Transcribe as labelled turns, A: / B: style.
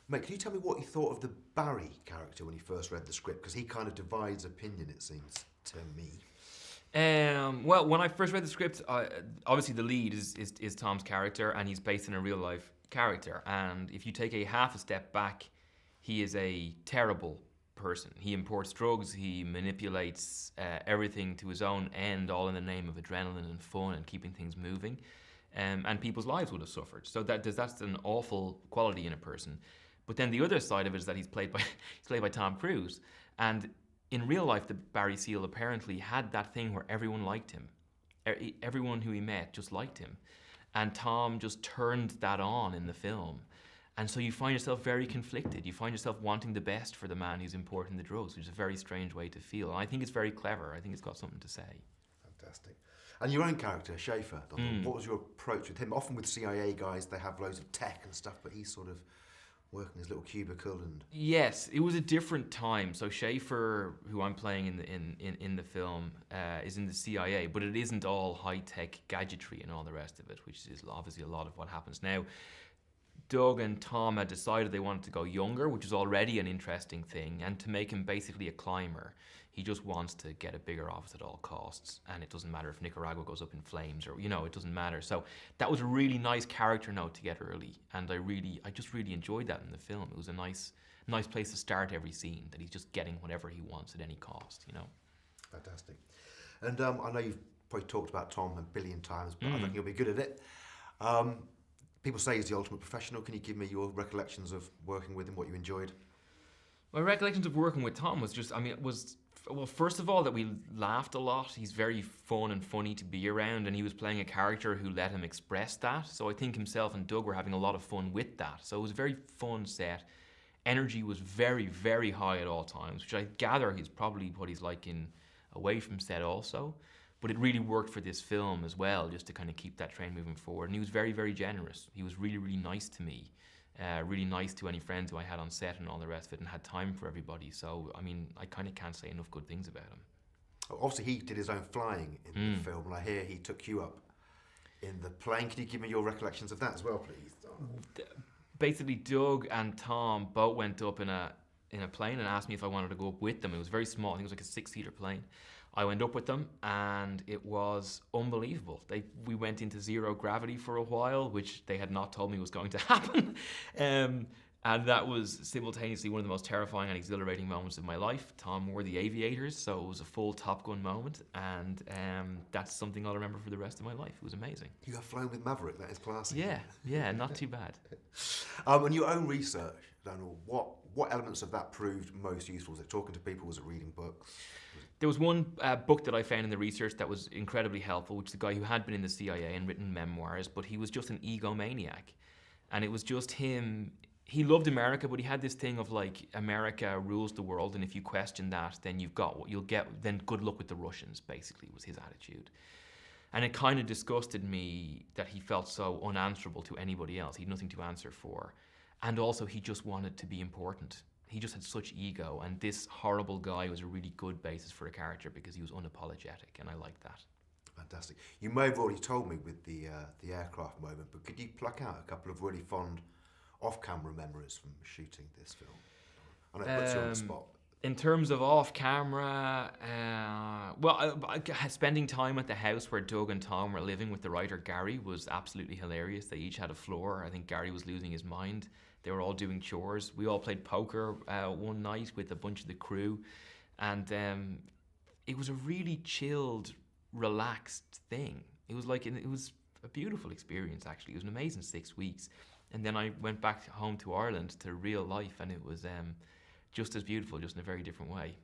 A: Mate, can you tell me what you thought of the Barry character when you first read the script? Because he kind of divides opinion, it seems to me.
B: Well, when I first read the script, obviously the lead is Tom's character, and he's based on a real life character. And if you take a half a step back, he is a terrible person. He imports drugs, he manipulates everything to his own end, all in the name of adrenaline and fun and keeping things moving. And people's lives would have suffered. So that's an awful quality in a person. But then the other side of it is that he's played by Tom Cruise, and in real life, the Barry Seal apparently had that thing where everyone liked him. Everyone who he met just liked him. And Tom just turned that on in the film. And so you find yourself very conflicted. You find yourself wanting the best for the man who's importing the drugs, which is a very strange way to feel. And I think it's very clever. I think it's got something to say.
A: Fantastic. And your own character, Schaefer, what was your approach with him? Often with CIA guys, they have loads of tech and stuff, but he's sort of working his little cubicle and...
B: Yes, it was a different time. So Schaefer, who I'm playing in the film, is in the CIA, but it isn't all high-tech gadgetry and all the rest of it, which is obviously a lot of what happens now. Doug and Tom had decided they wanted to go younger, which is already an interesting thing, and to make him basically a climber. He just wants to get a bigger office at all costs, and it doesn't matter if Nicaragua goes up in flames or, it doesn't matter. So that was a really nice character note to get early, and I just really enjoyed that in the film. It was a nice place to start every scene, that he's just getting whatever he wants at any cost,
A: Fantastic. And I know you've probably talked about Tom a billion times, but I think you'll be good at it. People say he's the ultimate professional. Can you give me your recollections of working with him, what you enjoyed?
B: My recollections of working with Tom was well, first of all, that we laughed a lot. He's very fun and funny to be around, and he was playing a character who let him express that. So I think himself and Doug were having a lot of fun with that. So it was a very fun set. Energy was very, very high at all times, which I gather is probably what he's like away from set also. But it really worked for this film as well, just to kind of keep that train moving forward. And he was very, very generous. He was really, really nice to me. Really nice to any friends who I had on set and all the rest of it, and had time for everybody. So, I kind of can't say enough good things about him.
A: Obviously, he did his own flying in the film, and I hear he took you up in the plane. Can you give me your recollections of that as well, please?
B: Basically, Doug and Tom both went up in a plane and asked me if I wanted to go up with them. It was very small. I think it was like a 6-seater plane. I went up with them, and it was unbelievable. We went into zero gravity for a while, which they had not told me was going to happen. And that was simultaneously one of the most terrifying and exhilarating moments of my life. Tom wore the aviators, so it was a full Top Gun moment, and that's something I'll remember for the rest of my life. It was amazing.
A: You got flown with Maverick, that is classy.
B: Yeah, not too bad.
A: And your own research, Daniel, what elements of that proved most useful? Was it talking to people? Was it reading books?
B: There was one book that I found in the research that was incredibly helpful, which is a guy who had been in the CIA and written memoirs, but he was just an egomaniac. And it was just him. He loved America, but he had this thing of like, America rules the world, and if you question that, then you've got what you'll get, then good luck with the Russians, basically, was his attitude. And it kind of disgusted me that he felt so unanswerable to anybody else. He had nothing to answer for. And also, he just wanted to be important. He just had such ego, and this horrible guy was a really good basis for a character because he was unapologetic, and I liked that.
A: Fantastic. You may have already told me with the aircraft moment, but could you pluck out a couple of really fond off-camera memories from shooting this film? I know it puts you on the spot.
B: In terms of off-camera, spending time at the house where Doug and Tom were living with the writer Gary was absolutely hilarious. They each had a floor. I think Gary was losing his mind. They were all doing chores. We all played poker one night with a bunch of the crew, and it was a really chilled, relaxed thing. It was a beautiful experience, actually. It was an amazing 6 weeks. And then I went back home to Ireland to real life, and it was just as beautiful, just in a very different way.